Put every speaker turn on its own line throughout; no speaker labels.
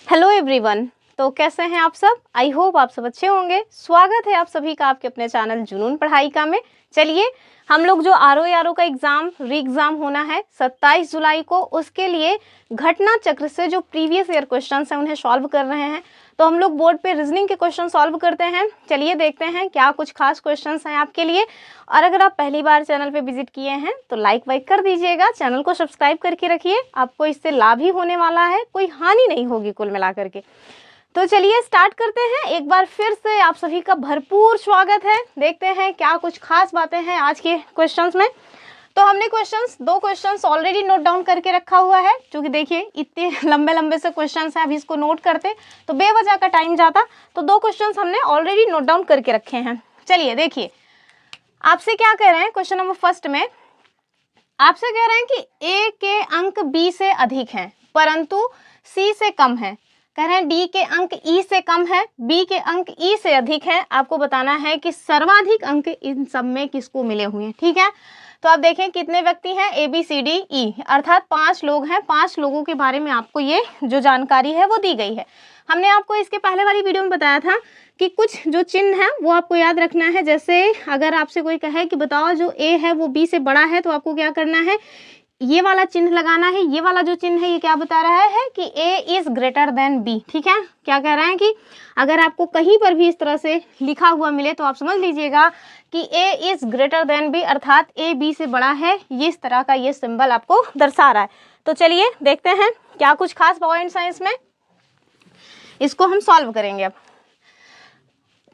Hello everyone. तो कैसे हैं आप सब? आई होप आप सब अच्छे होंगे। स्वागत है आप सभी का आपके अपने चैनल जुनून पढ़ाई का में। चलिए हम लोग जो आरओ का एग्ज़ाम री एग्ज़ाम होना है 27 जुलाई को, उसके लिए घटना चक्र से जो प्रीवियस ईयर क्वेश्चंस हैं उन्हें सॉल्व कर रहे हैं। तो हम लोग बोर्ड पे रीजनिंग के क्वेश्चन सॉल्व करते हैं। चलिए देखते हैं क्या कुछ खास क्वेश्चंस हैं आपके लिए। और अगर आप पहली बार चैनल पे विजिट किए हैं तो लाइक वाइक कर दीजिएगा, चैनल को सब्सक्राइब करके रखिए। आपको इससे लाभ ही होने वाला है, कोई हानि नहीं होगी कुल मिला करके। तो चलिए स्टार्ट करते हैं। एक बार फिर से आप सभी का भरपूर स्वागत है। देखते हैं क्या कुछ खास बातें हैं आज के क्वेश्चंस में। तो हमने दो क्वेश्चंस ऑलरेडी नोट डाउन करके रखा हुआ है, क्योंकि देखिए इतने लंबे लंबे से क्वेश्चंस हैं, अभी इसको नोट करते तो बेवजह का टाइम जाता। तो दो क्वेश्चंस हमने ऑलरेडी नोट डाउन करके रखे हैं। चलिए देखिए आपसे क्या कह रहे हैं। क्वेश्चन नंबर फर्स्ट में आपसे कह रहे हैं कि ए के अंक बी से अधिक हैं परंतु सी से कम है। कह रहे हैं डी के अंक ई से कम है, बी के अंक ई से अधिक है। आपको बताना है कि सर्वाधिक अंक इन सब में किसको मिले हुए हैं। ठीक है, तो आप देखें कितने व्यक्ति हैं, A B C D E, अर्थात 5 लोग हैं। 5 लोगों के बारे में आपको ये जो जानकारी है वो दी गई है। हमने आपको इसके पहले वाली वीडियो में बताया था कि कुछ जो चिन्ह है वो आपको याद रखना है। जैसे अगर आपसे कोई कहे कि बताओ जो ए है वो बी से बड़ा है, तो आपको क्या करना है, ये वाला चिन्ह लगाना है। ये वाला जो चिन्ह है ये क्या बता रहा है कि ए इज ग्रेटर देन बी। ठीक है, क्या कह रहे हैं कि अगर आपको कहीं पर भी इस तरह से लिखा हुआ मिले तो आप समझ लीजिएगा कि ए इज ग्रेटर देन बी, अर्थात ए बी से बड़ा है। ये इस तरह का ये सिंबल आपको दर्शा रहा है। तो चलिए देखते हैं क्या कुछ खास पॉइंट्स हैं इसमें, इसको हम सॉल्व करेंगे। अब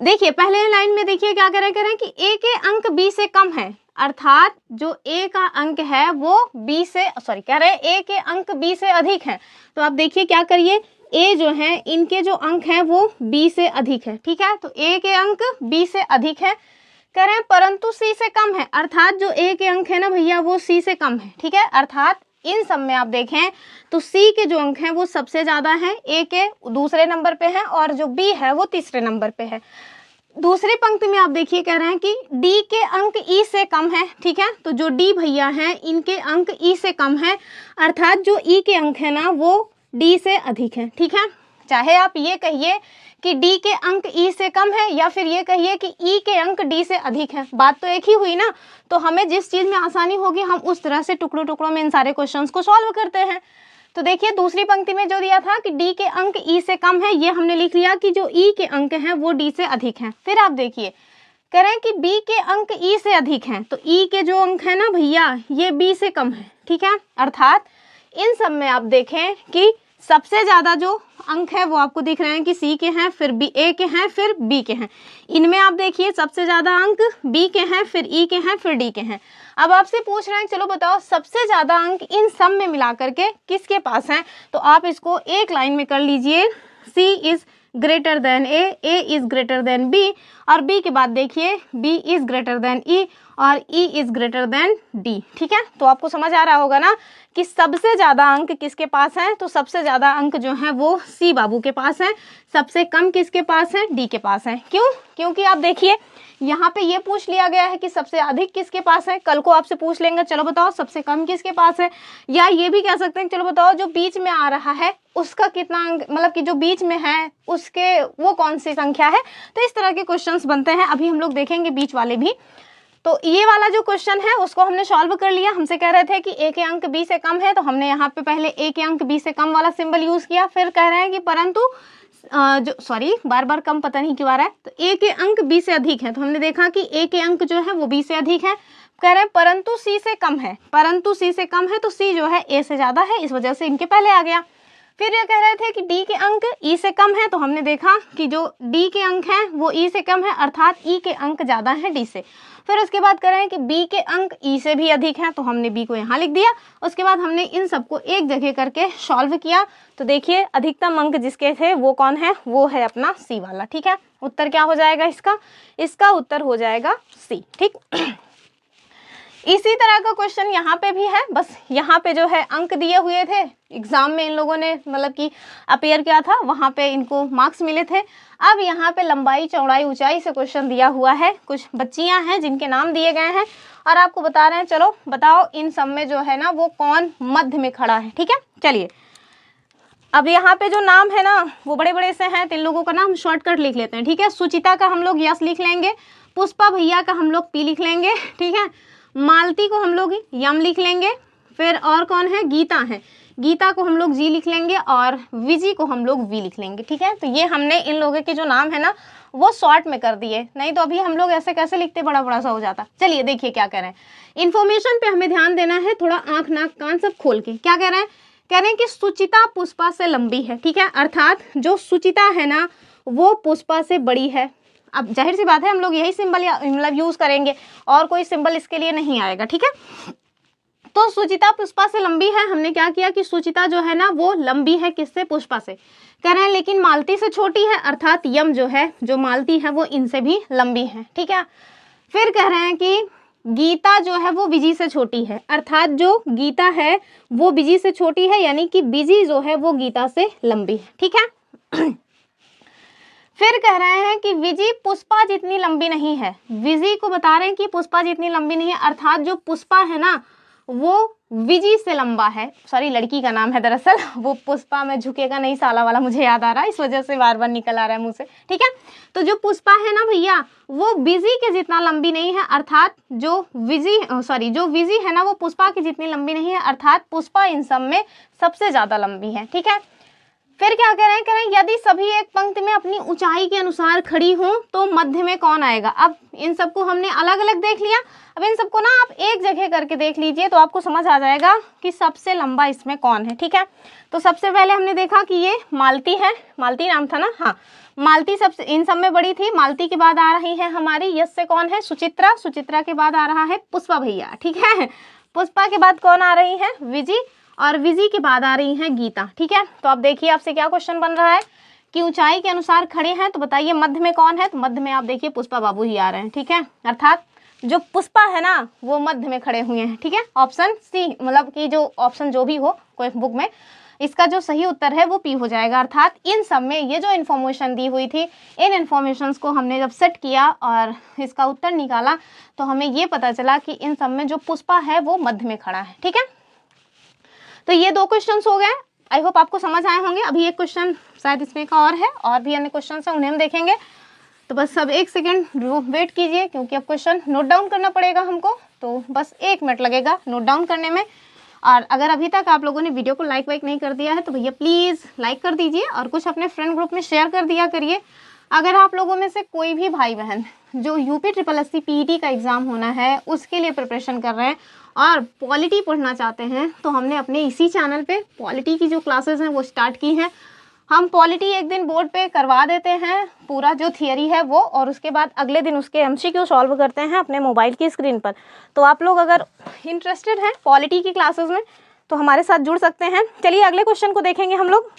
देखिए पहले लाइन में देखिए क्या कह रहे हैं कि ए के अंक बी से कम है, अर्थात जो ए का अंक है वो बी से कह रहे हैं ए के अंक बी से अधिक है। तो आप देखिए क्या करिए, ए जो है इनके जो अंक हैं वो बी से अधिक है। ठीक है, तो ए के अंक बी से अधिक है। कह रहे हैं परंतु सी से कम है, अर्थात जो ए के अंक है ना भैया वो सी से कम है। ठीक है, अर्थात इन सब में आप देखें तो सी के जो अंक हैं वो सबसे ज़्यादा हैं, ए के दूसरे नंबर पे हैं और जो बी है वो तीसरे नंबर पे है। दूसरी पंक्ति में आप देखिए कह रहे हैं कि डी के अंक ई से कम है। ठीक है, तो जो डी भैया हैं इनके अंक ई से कम है, अर्थात जो ई के अंक है ना वो डी से अधिक है। ठीक है, चाहे आप ये कहिए कि डी के अंक ई से कम है या फिर ये कहिए कि ई के अंक डी से अधिक है, बात तो एक ही हुई ना। तो हमें जिस चीज़ में आसानी होगी हम उस तरह से टुकड़ों टुकड़ों में इन सारे क्वेश्चंस को सॉल्व करते हैं। तो देखिए दूसरी पंक्ति में जो दिया था कि डी के अंक ई से कम है, ये हमने लिख लिया कि जो ई के अंक हैं वो डी से अधिक हैं। फिर आप देखिए कह रहे हैं कि बी के अंक ई से अधिक हैं, तो ई के जो अंक है ना भैया ये बी से कम है। ठीक है, अर्थात इन सब में आप देखें कि सबसे ज़्यादा जो अंक है वो आपको दिख रहे हैं कि सी के हैं, फिर बी ए के हैं, फिर बी के हैं। इनमें आप देखिए सबसे ज़्यादा अंक बी के हैं, फिर ई के हैं, फिर डी के हैं। अब आपसे पूछ रहे हैं चलो बताओ सबसे ज़्यादा अंक इन सब में मिला करके किसके पास हैं। तो आप इसको एक लाइन में कर लीजिए, C is greater than A is greater than B, और बी के बाद देखिए B is greater than E और E is greater than D. ठीक है, तो आपको समझ आ रहा होगा ना कि सबसे ज़्यादा अंक किसके पास हैं। तो सबसे ज़्यादा अंक जो हैं वो सी बाबू के पास हैं, सबसे कम किसके पास हैं, डी के पास हैं। क्यों? क्योंकि आप देखिए यहाँ पे ये पूछ लिया गया है कि सबसे अधिक किसके पास है। कल को आपसे पूछ लेंगे चलो बताओ सबसे कम किसके पास है, या ये भी कह सकते हैं चलो बताओ जो बीच में आ रहा है उसका कितना अंक, मतलब कि जो बीच में है उसके वो कौन सी संख्या है। तो इस तरह के क्वेश्चंस बनते हैं, अभी हम लोग देखेंगे बीच वाले भी। तो ये वाला जो क्वेश्चन है उसको हमने सॉल्व कर लिया। हमसे कह रहे थे कि ए के अंक बी से कम है, तो हमने यहाँ पे पहले ए के अंक बी से कम वाला सिंबल यूज़ किया। फिर कह रहे हैं कि परंतु बार बार कम पता नहीं क्यों आ रहा है, तो ए के अंक बी से अधिक है। तो हमने देखा कि ए के अंक जो है वो बी से अधिक है। कह रहे हैं परंतु सी से कम है, परंतु सी से कम है तो सी जो है ए से ज़्यादा है, इस वजह से इनके पहले आ गया। फिर ये कह रहे थे कि डी के अंक ई से कम है, तो हमने देखा कि जो डी के अंक हैं वो ई से कम है, अर्थात ई के अंक ज़्यादा हैं डी से। फिर उसके बाद कह रहे हैं कि बी के अंक ई से भी अधिक हैं, तो हमने बी को यहाँ लिख दिया। उसके बाद हमने इन सबको एक जगह करके सॉल्व किया। तो देखिए अधिकतम अंक जिसके थे वो कौन है, वो है अपना सी वाला। ठीक है, उत्तर क्या हो जाएगा इसका उत्तर हो जाएगा सी। ठीक, इसी तरह का क्वेश्चन यहाँ पे भी है, बस यहाँ पे जो है अंक दिए हुए थे एग्जाम में इन लोगों ने मतलब कि अपेयर किया था, वहाँ पे इनको मार्क्स मिले थे। अब यहाँ पे लंबाई चौड़ाई ऊंचाई से क्वेश्चन दिया हुआ है, कुछ बच्चियाँ हैं जिनके नाम दिए गए हैं और आपको बता रहे हैं चलो बताओ इन सब में जो है ना वो कौन मध्य में खड़ा है। ठीक है, चलिए अब यहाँ पे जो नाम है ना वो बड़े बड़े से हैं, तो इन लोगों का नाम शॉर्टकट लिख लेते हैं, ठीक है। सुचिता का हम लोग यस लिख लेंगे, पुष्पा भैया का हम लोग पी लिख लेंगे, ठीक है। मालती को हम लोग यम लिख लेंगे, फिर और कौन है, गीता है, गीता को हम लोग जी लिख लेंगे और विजी को हम लोग वी लिख लेंगे, ठीक है। तो ये हमने इन लोगों के जो नाम है ना वो शॉर्ट में कर दिए, नहीं तो अभी हम लोग ऐसे कैसे लिखते, बड़ा बड़ा सा हो जाता। चलिए देखिए क्या कह रहे हैं, इन्फॉर्मेशन पे हमें ध्यान देना है, थोड़ा आंख नाक कान सब खोल के। क्या कह रहे हैं, कह रहे हैं कि सुचिता पुष्पा से लंबी है, ठीक है। अर्थात जो सुचिता है ना वो पुष्पा से बड़ी है। अब जाहिर सी बात है हम लोग यही सिंबल मतलब यूज करेंगे और कोई सिंबल इसके लिए नहीं आएगा, ठीक है। तो सुचिता पुष्पा से लंबी है, हमने क्या किया कि सुचिता जो है ना वो लंबी है किससे, पुष्पा से। कह रहे हैं लेकिन मालती से छोटी है, अर्थात यम जो है, जो मालती है वो इनसे भी लंबी है, ठीक है। फिर कह रहे हैं कि गीता जो है वो विजी से छोटी है, अर्थात जो गीता है वो विजी से छोटी है, यानी कि विजी जो है वो गीता से लंबी है, ठीक है। फिर कह रहे हैं कि विजी पुष्पा जितनी लंबी नहीं है, विजी को बता रहे हैं कि पुष्पा जितनी लंबी नहीं है, अर्थात जो पुष्पा है ना वो विजी से लंबा है। सॉरी, लड़की का नाम है दरअसल, वो पुष्पा में झुकेगा नहीं साला वाला मुझे याद आ रहा है, इस वजह से बार बार निकल आ रहा है मुंह से, ठीक है। तो जो पुष्पा है ना भैया वो विजी के जितना लंबी नहीं है, अर्थात जो विजी है ना वो पुष्पा की जितनी लंबी नहीं है, अर्थात पुष्पा इन सब में सबसे ज्यादा लंबी है, ठीक है। फिर क्या कह रहे हैं, यदि सभी एक पंक्ति में अपनी ऊंचाई के अनुसार खड़ी हों तो मध्य में कौन आएगा। अब इन सबको हमने अलग अलग देख लिया, अब इन सबको ना आप एक जगह करके देख लीजिए तो आपको समझ आ जाएगा कि सबसे लंबा इसमें कौन है, ठीक है। तो सबसे पहले हमने देखा कि ये मालती है, मालती नाम था ना, हाँ मालती सबसे इन सब में बड़ी थी। मालती के बाद आ रही है हमारी यस से कौन है, सुचित्रा, सुचित्रा के बाद आ रहा है पुष्पा भैया, ठीक है। पुष्पा के बाद कौन आ रही है, विजी, और विजी के बाद आ रही है गीता, ठीक है। तो अब देखिए आपसे क्या क्वेश्चन बन रहा है कि ऊंचाई के अनुसार खड़े हैं, तो बताइए मध्य में कौन है। तो मध्य में आप देखिए पुष्पा बाबू ही आ रहे हैं, ठीक है। अर्थात जो पुष्पा है ना वो मध्य में खड़े हुए हैं, ठीक है। ऑप्शन सी, मतलब कि जो ऑप्शन जो भी हो कोई बुक में, इसका जो सही उत्तर है वो पी हो जाएगा। अर्थात इन सब में ये जो इन्फॉर्मेशन दी हुई थी, इन इन्फॉर्मेशन को हमने जब सेट किया और इसका उत्तर निकाला तो हमें ये पता चला कि इन सब में जो पुष्पा है वो मध्य में खड़ा है, ठीक है। तो ये दो क्वेश्चन हो गए, आई होप आपको समझ आए होंगे। अभी एक क्वेश्चन शायद इसमें का और है, और भी अन्य क्वेश्चन है उन्हें हम देखेंगे, तो बस सब एक सेकेंड वेट कीजिए क्योंकि अब क्वेश्चन नोट डाउन करना पड़ेगा हमको, तो बस 1 मिनट लगेगा नोट डाउन करने में। और अगर अभी तक आप लोगों ने वीडियो को लाइक वाइक नहीं कर दिया है तो भैया प्लीज़ लाइक कर दीजिए और कुछ अपने फ्रेंड ग्रुप में शेयर कर दिया करिए। अगर आप लोगों में से कोई भी भाई बहन जो यूपी SSSC PET का एग्ज़ाम होना है उसके लिए प्रिपरेशन कर रहे हैं और पॉलिटी पढ़ना चाहते हैं, तो हमने अपने इसी चैनल पे पॉलिटी की जो क्लासेस हैं वो स्टार्ट की हैं। हम पॉलिटी एक दिन बोर्ड पे करवा देते हैं, पूरा जो थियरी है वो, और उसके बाद अगले दिन उसके MCQ सॉल्व करते हैं अपने मोबाइल की स्क्रीन पर। तो आप लोग अगर इंटरेस्टेड हैं पॉलिटी की क्लासेस में तो हमारे साथ जुड़ सकते हैं। चलिए अगले क्वेश्चन को देखेंगे हम लोग।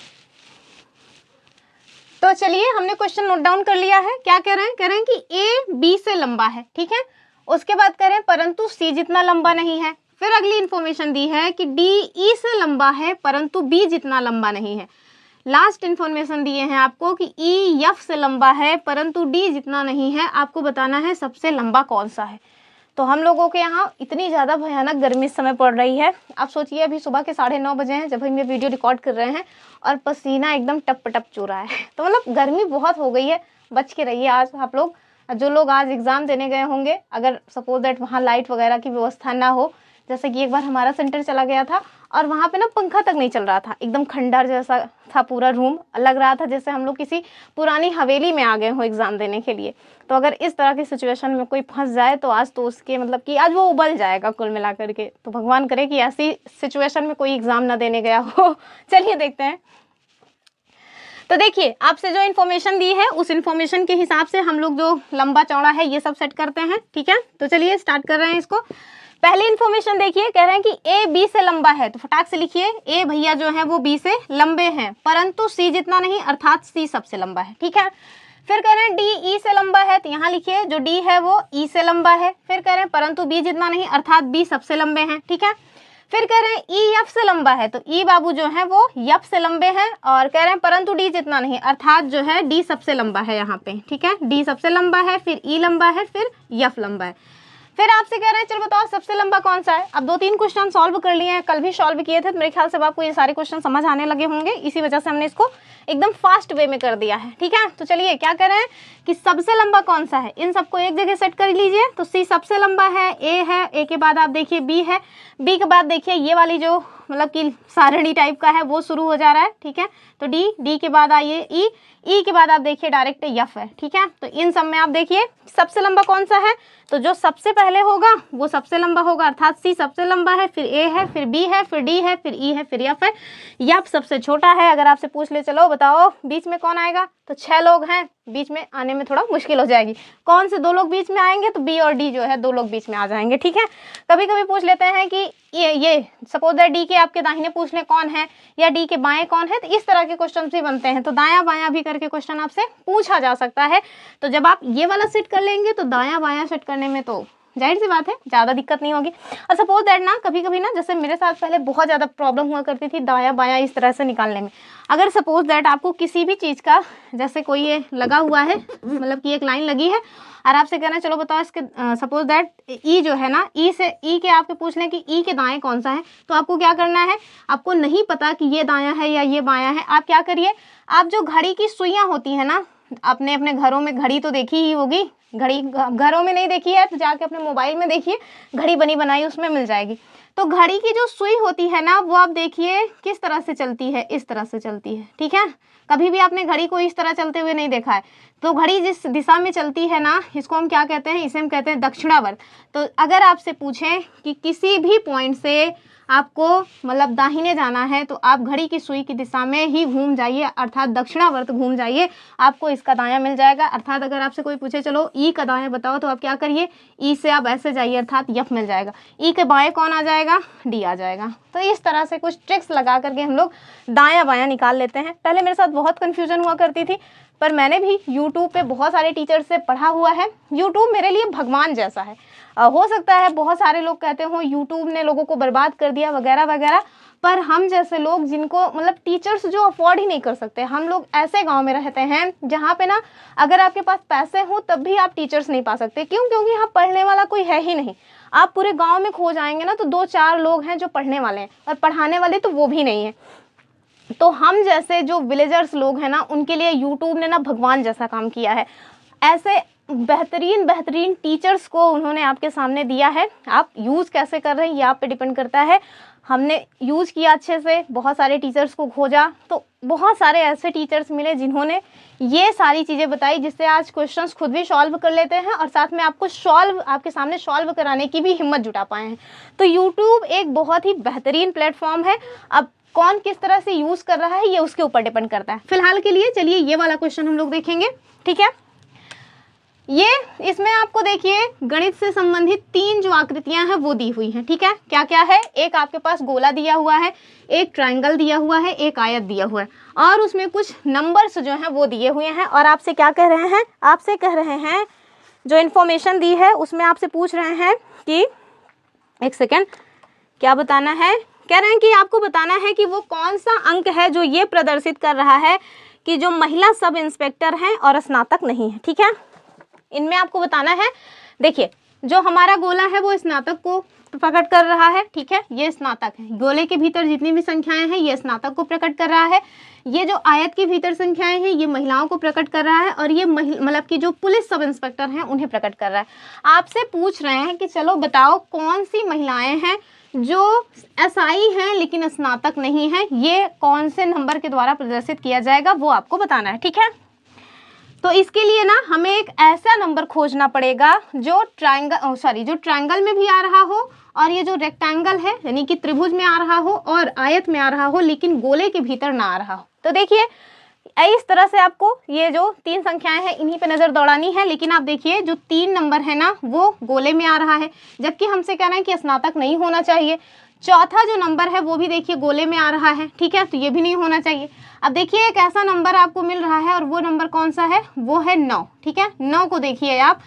तो चलिए हमने क्वेश्चन नोट डाउन कर लिया है। क्या कह रहे हैं, कह रहे हैं कि A B से लंबा है, ठीक है। उसके बाद कह रहे हैं परंतु C जितना लंबा नहीं है। फिर अगली इन्फॉर्मेशन दी है कि D E से लंबा है परंतु B जितना लंबा नहीं है। लास्ट इन्फॉर्मेशन दिए हैं आपको कि E F से लंबा है परंतु D जितना नहीं है। आपको बताना है सबसे लंबा कौन सा है। तो हम लोगों के यहाँ इतनी ज़्यादा भयानक गर्मी इस समय पड़ रही है। आप सोचिए अभी सुबह के 9:30 बजे हैं जब हम ये वीडियो रिकॉर्ड कर रहे हैं और पसीना एकदम टप टप चू रहा है। तो मतलब गर्मी बहुत हो गई है, बच के रहिए आज आप लोग। जो लोग आज एग्ज़ाम देने गए होंगे, अगर सपोज दैट वहाँ लाइट वगैरह की व्यवस्था ना हो, जैसे कि एक बार हमारा सेंटर चला गया था और वहाँ पे ना पंखा तक नहीं चल रहा था, एकदम खंडर जैसा था पूरा रूम, लग रहा था जैसे हम लोग किसी पुरानी हवेली में आ गए हो एग्ज़ाम देने के लिए। तो अगर इस तरह की सिचुएशन में कोई फंस जाए तो आज तो उसके मतलब कि आज वो उबल जाएगा कुल मिला करके। तो भगवान करे कि ऐसी सिचुएशन में कोई एग्ज़ाम ना देने गया हो। चलिए देखते हैं। तो देखिए आपसे जो इन्फॉर्मेशन दी है उस इन्फॉर्मेशन के हिसाब से हम लोग जो लंबा चौड़ा है ये सब सेट करते हैं, ठीक है। तो चलिए स्टार्ट कर रहे हैं इसको। पहली इन्फॉर्मेशन देखिए, कह रहे हैं कि A B से लंबा है, तो फटाक से लिखिए A भैया जो है वो B से लंबे हैं परंतु C जितना नहीं, अर्थात C सबसे लंबा है, ठीक है। फिर कह रहे हैं D E से लंबा है, तो यहाँ लिखिए जो D है वो E से लंबा है। फिर कह रहे हैं परंतु B जितना नहीं, अर्थात B सबसे लंबे हैं, ठीक है। फिर कह रहे हैं E F से लंबा है, तो E बाबू जो है वो F से लंबे हैं। और कह रहे हैं परंतु D जितना नहीं, अर्थात जो है D सबसे लंबा है यहाँ पे, ठीक है। D सबसे लंबा है, फिर E लंबा है, फिर F लंबा है। फिर आपसे कह रहे हैं चलो बताओ सबसे लंबा कौन सा है। अब 2-3 क्वेश्चन सॉल्व कर लिए हैं, कल भी सॉल्व किए थे, तो मेरे ख्याल से आपको ये सारे क्वेश्चन समझ आने लगे होंगे, इसी वजह से हमने इसको एकदम फास्ट वे में कर दिया है। ठीक है, तो चलिए क्या कर रहे हैं कि सबसे लंबा कौन सा है, इन सबको एक जगह सेट कर लीजिए। तो सी सबसे लंबा है, ए है, ए के बाद आप देखिए बी है, बी के बाद देखिए ये वाली जो मतलब कि सारणी टाइप का है वो शुरू हो जा रहा है। ठीक है, तो डी, डी के बाद आइए ई, ई के बाद आप देखिए डायरेक्ट एफ है। ठीक है, तो इन सब में आप देखिए सबसे लंबा कौन सा है, तो जो सबसे पहले होगा वो सबसे लंबा होगा, अर्थात सी सबसे लंबा है, फिर ए है, फिर बी है, फिर डी है, फिर ई है, फिर एफ है। एफ सबसे छोटा है। अगर आपसे पूछ ले चलो बताओ बीच में कौन आएगा, तो 6 लोग हैं, बीच में आने में थोड़ा मुश्किल हो जाएगी। कौन से 2 लोग बीच में आएंगे, तो बी और डी जो है 2 लोग बीच में आ जाएंगे। ठीक है, कभी कभी पूछ लेते हैं कि ये सपोज दैट डी के आपके दाहिने पूछ ले कौन है या डी के बाएं कौन है, तो इस तरह के क्वेश्चन भी बनते हैं। तो दायां बायां भी करके क्वेश्चन आपसे पूछा जा सकता है। तो जब आप ये वाला सेट कर लेंगे तो दायां बायां सेट करने में तो जाहिर सी बात है ज़्यादा दिक्कत नहीं होगी। और सपोज दैट ना कभी कभी ना जैसे मेरे साथ पहले बहुत ज़्यादा प्रॉब्लम हुआ करती थी दायां बायां इस तरह से निकालने में। अगर सपोज दैट आपको किसी भी चीज़ का जैसे कोई ये लगा हुआ है, मतलब कि एक लाइन लगी है और आपसे कहना है चलो बताओ इसके सपोज दैट ई जो है ना, ई से ई के आपके पूछ लें कि ई के दाएं कौन सा है, तो आपको क्या करना है, आपको नहीं पता कि ये दायां है या ये बायां है, आप क्या करिए, आप जो घड़ी की सुइयाँ होती है ना, आपने अपने घरों में घड़ी तो देखी ही होगी, घड़ी घरों में नहीं देखी है तो जाके अपने मोबाइल में देखिए, घड़ी बनी बनाई उसमें मिल जाएगी। तो घड़ी की जो सुई होती है ना वो आप देखिए किस तरह से चलती है, इस तरह से चलती है। ठीक है, कभी भी आपने घड़ी को इस तरह चलते हुए नहीं देखा है। तो घड़ी जिस दिशा में चलती है ना, इसको हम क्या कहते हैं, इसे हम कहते हैं दक्षिणावर्त। तो अगर आपसे पूछें कि किसी भी पॉइंट से आपको मतलब दाहिने जाना है तो आप घड़ी की सुई की दिशा में ही घूम जाइए, अर्थात दक्षिणावर्त घूम जाइए, आपको इसका दायां मिल जाएगा। अर्थात अगर आपसे कोई पूछे चलो ई का दायां बताओ, तो आप क्या करिए, ई से आप ऐसे जाइए, अर्थात एफ मिल जाएगा। ई के बाएं कौन आ जाएगा, डी आ जाएगा। तो इस तरह से कुछ ट्रिक्स लगा करके हम लोग दायां बायां निकाल लेते हैं। पहले मेरे साथ बहुत कन्फ्यूजन हुआ करती थी, पर मैंने भी यूट्यूब पे बहुत सारे टीचर से पढ़ा हुआ है। यूट्यूब मेरे लिए भगवान जैसा है। हो सकता है बहुत सारे लोग कहते हो यूट्यूब ने लोगों को बर्बाद कर दिया वगैरह वगैरह, पर हम जैसे लोग जिनको मतलब टीचर्स जो अफोर्ड ही नहीं कर सकते, हम लोग ऐसे गांव में रहते हैं जहाँ पे ना अगर आपके पास पैसे हो तब भी आप टीचर्स नहीं पा सकते। क्यों? क्योंकि यहाँ पढ़ने वाला कोई है ही नहीं। आप पूरे गाँव में खो जाएंगे ना तो 2-4 लोग हैं जो पढ़ने वाले हैं, और पढ़ाने वाले तो वो भी नहीं है। तो हम जैसे जो विलेजर्स लोग हैं ना, उनके लिए यूट्यूब ने ना भगवान जैसा काम किया है। ऐसे बेहतरीन टीचर्स को उन्होंने आपके सामने दिया है। आप यूज़ कैसे कर रहे हैं ये आप पे डिपेंड करता है। हमने यूज़ किया अच्छे से, बहुत सारे टीचर्स को खोजा, तो बहुत सारे ऐसे टीचर्स मिले जिन्होंने ये सारी चीज़ें बताई, जिससे आज क्वेश्चंस खुद भी सॉल्व कर लेते हैं और साथ में आपको आपके सामने सॉल्व कराने की भी हिम्मत जुटा पाए हैं। तो यूट्यूब एक बहुत ही बेहतरीन प्लेटफॉर्म है। अब कौन किस तरह से यूज़ कर रहा है ये उसके ऊपर डिपेंड करता है। फिलहाल के लिए चलिए ये वाला क्वेश्चन हम लोग देखेंगे। ठीक है, ये इसमें आपको देखिए गणित से संबंधित 3 जो आकृतियां हैं वो दी हुई हैं। ठीक है, क्या क्या है, एक आपके पास गोला दिया हुआ है, एक ट्रायंगल दिया हुआ है, एक आयत दिया हुआ है, और उसमें कुछ नंबर्स जो हैं वो दिए हुए हैं। और आपसे क्या कह रहे हैं, आपसे कह रहे हैं जो इन्फॉर्मेशन दी है उसमें आपसे पूछ रहे हैं कि एक सेकेंड, क्या बताना है, कह रहे हैं कि आपको बताना है कि वो कौन सा अंक है जो ये प्रदर्शित कर रहा है कि जो महिला सब इंस्पेक्टर हैं और स्नातक नहीं है। ठीक है, इनमें आपको बताना है। देखिए जो हमारा गोला है वो स्नातक को प्रकट कर रहा है। ठीक है, ये स्नातक है। गोले के भीतर जितनी भी संख्याएं हैं ये स्नातक को प्रकट कर रहा है। ये जो आयत के भीतर संख्याएं हैं ये महिलाओं को प्रकट कर रहा है, और ये मतलब कि जो पुलिस सब इंस्पेक्टर हैं उन्हें प्रकट कर रहा है। आपसे पूछ रहे हैं कि चलो बताओ कौन सी महिलाएं हैं जो एसआई हैं लेकिन स्नातक नहीं है, ये कौन से नंबर के द्वारा प्रदर्शित किया जाएगा वो आपको बताना है। ठीक है, तो इसके लिए ना हमें एक ऐसा नंबर खोजना पड़ेगा जो ट्रायंगल में भी आ रहा हो, और ये जो रेक्टेंगल है यानी कि त्रिभुज में आ रहा हो और आयत में आ रहा हो, लेकिन गोले के भीतर ना आ रहा हो। तो देखिए इस तरह से आपको ये जो 3 संख्याएं हैं इन्हीं पे नज़र दौड़ानी है। लेकिन आप देखिए जो 3 नंबर है ना वो गोले में आ रहा है, जबकि हमसे कह रहे हैं कि स्नातक नहीं होना चाहिए। चौथा जो नंबर है वो भी देखिए गोले में आ रहा है। ठीक है, तो ये भी नहीं होना चाहिए। अब देखिए एक ऐसा नंबर आपको मिल रहा है, और वो नंबर कौन सा है, वो है 9। ठीक है, 9 को देखिए आप,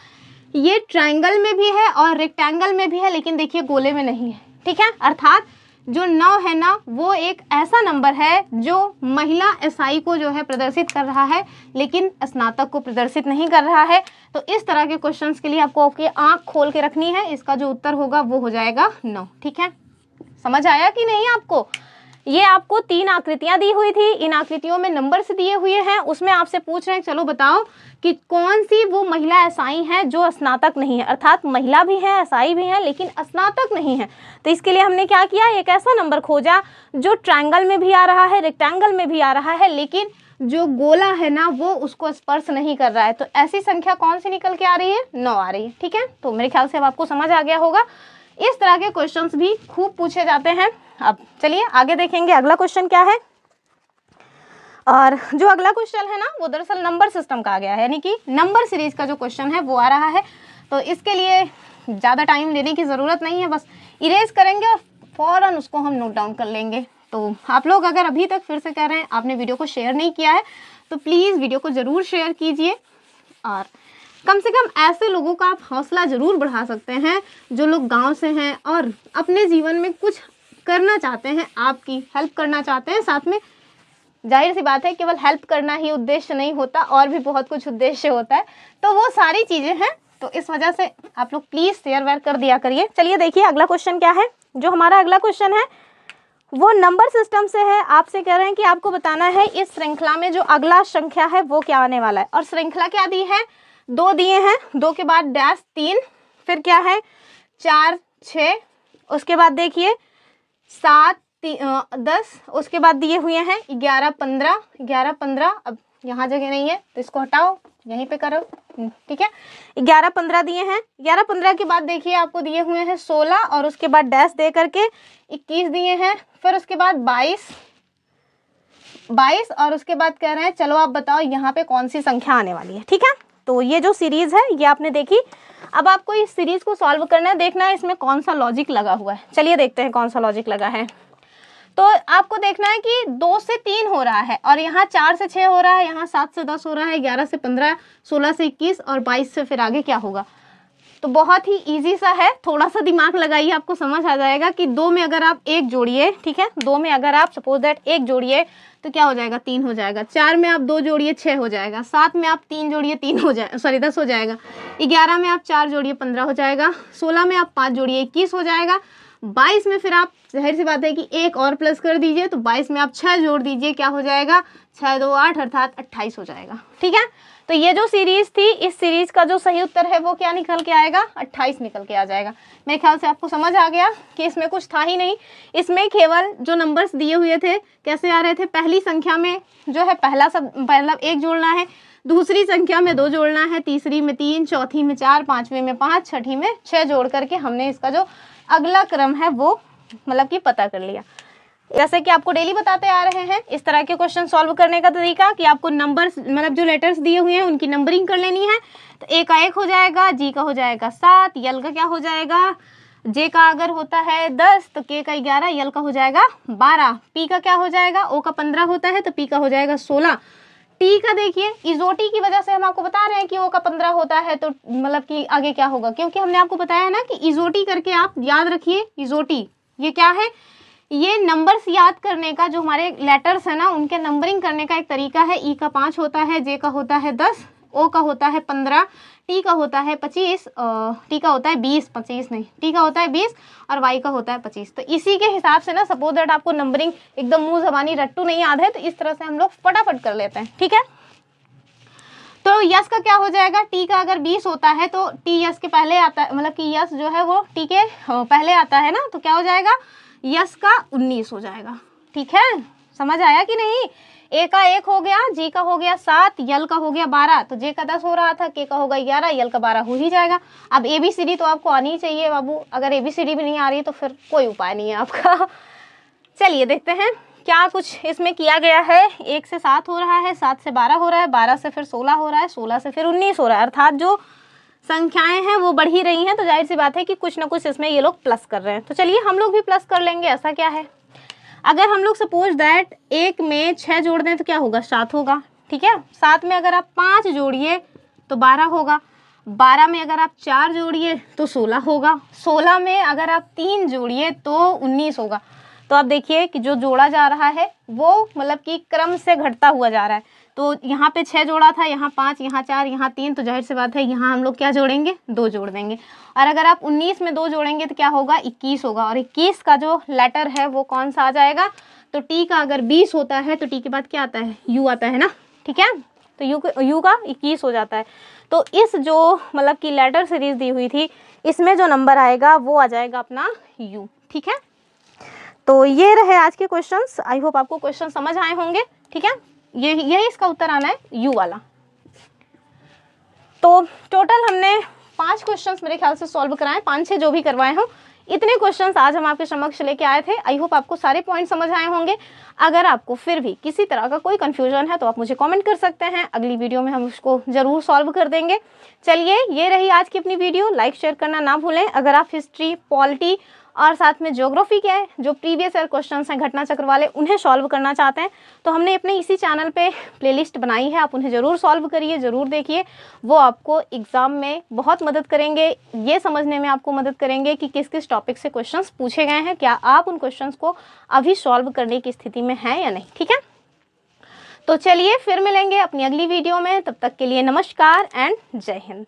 ये ट्रायंगल में भी है और रेक्टेंगल में भी है, लेकिन देखिए गोले में नहीं है। ठीक है, अर्थात जो 9 है ना वो एक ऐसा नंबर है जो महिला एसआई को जो है प्रदर्शित कर रहा है, लेकिन स्नातक को प्रदर्शित नहीं कर रहा है। तो इस तरह के क्वेश्चंस के लिए आपको आपकी आंख खोल के रखनी है। इसका जो उत्तर होगा वो हो जाएगा 9। ठीक है, समझ आया कि नहीं आपको? ये आपको 3 आकृतियां दी हुई थी, इन आकृतियों में नंबर से दिए हुए हैं, उसमें आपसे पूछ रहे हैं चलो बताओ कि कौन सी वो महिला एसआई है जो स्नातक नहीं है, अर्थात महिला भी है एसआई भी है लेकिन स्नातक नहीं है। तो इसके लिए हमने क्या किया, एक ऐसा नंबर खोजा जो ट्रायंगल में भी आ रहा है, रेक्टेंगल में भी आ रहा है, लेकिन जो गोला है ना वो उसको स्पर्श नहीं कर रहा है। तो ऐसी संख्या कौन सी निकल के आ रही है, 9 आ रही है। ठीक है, तो मेरे ख्याल से अब आपको समझ आ गया होगा। इस तरह के क्वेश्चंस भी खूब पूछे जाते हैं। अब चलिए आगे देखेंगे अगला क्वेश्चन क्या है। और जो अगला क्वेश्चन है ना वो दरअसल नंबर सिस्टम का आ गया है, यानी कि नंबर सीरीज का जो क्वेश्चन है वो आ रहा है। तो इसके लिए ज़्यादा टाइम लेने की ज़रूरत नहीं है, बस इरेज करेंगे और फ़ौरन उसको हम नोट डाउन कर लेंगे। तो आप लोग अगर अभी तक फिर से कह रहे हैं आपने वीडियो को शेयर नहीं किया है तो प्लीज़ वीडियो को ज़रूर शेयर कीजिए, और कम से कम ऐसे लोगों का आप हौसला ज़रूर बढ़ा सकते हैं जो लोग गांव से हैं और अपने जीवन में कुछ करना चाहते हैं, आपकी हेल्प करना चाहते हैं। साथ में जाहिर सी बात है केवल हेल्प करना ही उद्देश्य नहीं होता, और भी बहुत कुछ उद्देश्य होता है, तो वो सारी चीज़ें हैं। तो इस वजह से आप लोग प्लीज़ शेयर वेयर कर दिया करिए। चलिए देखिए अगला क्वेश्चन क्या है। जो हमारा अगला क्वेश्चन है वो नंबर सिस्टम से है। आपसे कह रहे हैं कि आपको बताना है इस श्रृंखला में जो अगला संख्या है वो क्या आने वाला है। और श्रृंखला क्या दी है, 2 दिए हैं, 2 के बाद डैश 3, फिर क्या है 4 6, उसके बाद देखिए 7 10, उसके बाद दिए हुए हैं 11 15 11 15। अब यहाँ जगह नहीं है तो इसको हटाओ, यहीं पे करो। ठीक है, 11 15 दिए हैं। 11 15 के बाद देखिए आपको दिए हुए हैं 16, और उसके बाद डैश दे करके 21 दिए हैं, फिर उसके बाद 22, और उसके बाद कह रहे हैं चलो आप बताओ यहाँ पे कौन सी संख्या आने वाली है। ठीक है, तो ये जो सीरीज है ये आपने देखी। अब आपको इस सीरीज को सॉल्व करना है, देखना है इसमें कौन सा लॉजिक लगा हुआ है। चलिए देखते हैं कौन सा लॉजिक लगा है। तो आपको देखना है कि 2 से 3 हो रहा है, और यहाँ 4 से 6 हो रहा है, यहाँ 7 से 10 हो रहा है, 11 से 15, 16 से 21 और 22 से फिर आगे क्या होगा। तो बहुत ही इजी सा है, थोड़ा सा दिमाग लगाइए आपको समझ आ जाएगा कि 2 में अगर आप 1 जोड़िए, ठीक है, 2 में अगर आप सपोज दैट 1 जोड़िए तो क्या हो जाएगा, 3 हो जाएगा। 4 में आप 2 जोड़िए 6 हो जाएगा। 7 में आप 3 जोड़िए 3 हो जाए, सॉरी 10 हो जाएगा। 11 में आप 4 जोड़िए 15 हो जाएगा। 16 में आप 5 जोड़िए 21 हो जाएगा। 22 में फिर आप जाहिर सी बात है कि 1 और प्लस कर दीजिए, तो 22 में आप 6 जोड़ दीजिए, क्या हो जाएगा 6 2 8 अर्थात 28 हो जाएगा। ठीक है, तो ये जो सीरीज थी, इस सीरीज का जो सही उत्तर है वो क्या निकल के आएगा, 28 निकल के आ जाएगा। मेरे ख्याल से आपको समझ आ गया कि इसमें कुछ था ही नहीं। इसमें केवल जो नंबर्स दिए हुए थे कैसे आ रहे थे, पहली संख्या में जो है पहला 1 जोड़ना है, दूसरी संख्या में 2 जोड़ना है, तीसरी में 3, चौथी में 4, पाँचवीं में 5, छठी में 6 जोड़ करके हमने इसका जो अगला क्रम है वो मतलब कि पता कर लिया। जैसे कि आपको डेली बताते आ रहे हैं, इस तरह के क्वेश्चन सॉल्व करने का तरीका कि आपको नंबर्स मतलब जो लेटर्स दिए हुए हैं उनकी नंबरिंग कर लेनी है। तो ए का 1 हो जाएगा, जी का हो जाएगा 7, यल का क्या हो जाएगा, जे का अगर होता है 10 तो के का 11, यल का हो जाएगा 12, पी का क्या हो जाएगा, ओ का 15 होता है तो पी का हो जाएगा 16, टी का देखिए इजोटी की वजह से हम आपको बता रहे हैं कि ओ का 15 होता है तो मतलब कि आगे क्या होगा, क्योंकि हमने आपको बताया है ना कि इजोटी करके आप याद रखिए। इजोटी ये क्या है, ये नंबर्स याद करने का, जो हमारे लेटर्स है ना उनके नंबरिंग करने का एक तरीका है। ई का 5 होता है, जे का होता है 10, ओ का होता है 15, टी का होता है 25, टी का होता है 20, 25 नहीं, टी का होता है 20 और वाई का होता है 25। तो इसी के हिसाब से ना सपोज दैट आपको नंबरिंग एकदम मुंह जबानी रट्टू नहीं याद है तो इस तरह से हम लोग फटाफट कर लेते हैं। ठीक है, तो यस का क्या हो जाएगा, टी का अगर 20 होता है तो टी यस के पहले आता है, मतलब कि यस जो है वो टी के पहले आता है ना, तो क्या हो जाएगा यस का 19 हो जाएगा। ठीक है, समझ आया कि नहीं। ए का 1 हो गया, जी का हो गया 7, यल का हो गया 12, तो जे का 10 हो रहा था, के का होगा 11, यल का 12 हो ही जाएगा। अब ABCD तो आपको आनी ही चाहिए बाबू, अगर ABCD भी नहीं आ रही तो फिर कोई उपाय नहीं है आपका। चलिए देखते हैं क्या कुछ इसमें किया गया है। 1 से 7 हो रहा है, 7 से 12 हो रहा है, 12 से फिर 16 हो रहा है, 16 से फिर 19 हो रहा है, अर्थात जो संख्याएं हैं वो बढ़ ही रही हैं, तो जाहिर सी बात है कि कुछ ना कुछ इसमें ये लोग प्लस कर रहे हैं। तो चलिए हम लोग भी प्लस कर लेंगे। ऐसा क्या है, अगर हम लोग सपोज दैट 1 में 6 जोड़ दें तो क्या होगा, 7 होगा। ठीक है, 7 में अगर आप 5 जोड़िए तो 12 होगा, 12 में अगर आप 4 जोड़िए तो 16 होगा, 16 में अगर आप 3 जोड़िए तो 19 होगा। तो आप देखिए कि जो जोड़ा जा रहा है वो मतलब कि क्रम से घटता हुआ जा रहा है। तो यहाँ पे 6 जोड़ा था, यहाँ 5, यहाँ 4, यहाँ 3, तो जाहिर सी बात है यहाँ हम लोग क्या जोड़ेंगे, 2 जोड़ देंगे। और अगर आप 19 में 2 जोड़ेंगे तो क्या होगा, 21 होगा। और 21 का जो लेटर है वो कौन सा आ जाएगा, तो टी का अगर 20 होता है तो टी के बाद क्या आता है, यू आता है ना, ठीक है। तो यू का 21 हो जाता है। तो इस जो मतलब कि लेटर सीरीज दी हुई थी इसमें जो नंबर आएगा वो आ जाएगा अपना यू, ठीक है। तो ये रहे आज के क्वेश्चंस। आई होप आपको क्वेश्चन समझ आए होंगे, ठीक है। ये इसका उत्तर आना है यू वाला। तो टोटल हमने 5 क्वेश्चंस मेरे ख्याल से सॉल्व कराए, 5-6 जो भी करवाए हों, इतने क्वेश्चंस आज हम आपके समक्ष लेके आए थे। आई होप आपको सारे पॉइंट समझ आए होंगे। अगर आपको फिर भी किसी तरह का कोई कंफ्यूजन है तो आप मुझे कमेंट कर सकते हैं, अगली वीडियो में हम उसको ज़रूर सॉल्व कर देंगे। चलिए, ये रही आज की अपनी वीडियो। लाइक शेयर करना ना भूलें। अगर आप हिस्ट्री, पॉलिटी और साथ में ज्योग्राफी के जो प्रीवियस ईयर क्वेश्चंस हैं घटना चक्र वाले, उन्हें सॉल्व करना चाहते हैं तो हमने अपने इसी चैनल पे प्लेलिस्ट बनाई है, आप उन्हें ज़रूर सॉल्व करिए, ज़रूर देखिए। वो आपको एग्ज़ाम में बहुत मदद करेंगे, ये समझने में आपको मदद करेंगे कि किस किस टॉपिक से क्वेश्चंस पूछे गए हैं, क्या आप उन क्वेश्चंस को अभी सॉल्व करने की स्थिति में हैं या नहीं, ठीक है। तो चलिए फिर मिलेंगे अपनी अगली वीडियो में, तब तक के लिए नमस्कार एंड जय हिंद।